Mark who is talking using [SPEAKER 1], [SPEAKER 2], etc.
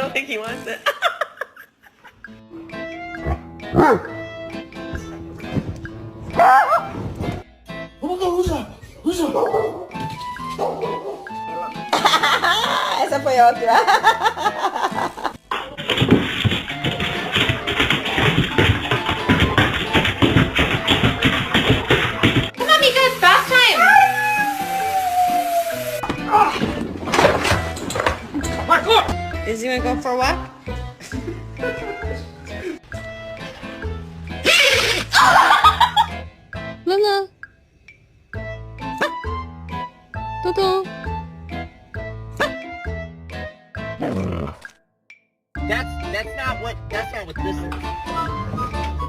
[SPEAKER 1] don't think he wants it. Esa fue otra.
[SPEAKER 2] Come on, Mika, it's bath time.
[SPEAKER 1] Is he gonna go for a walk?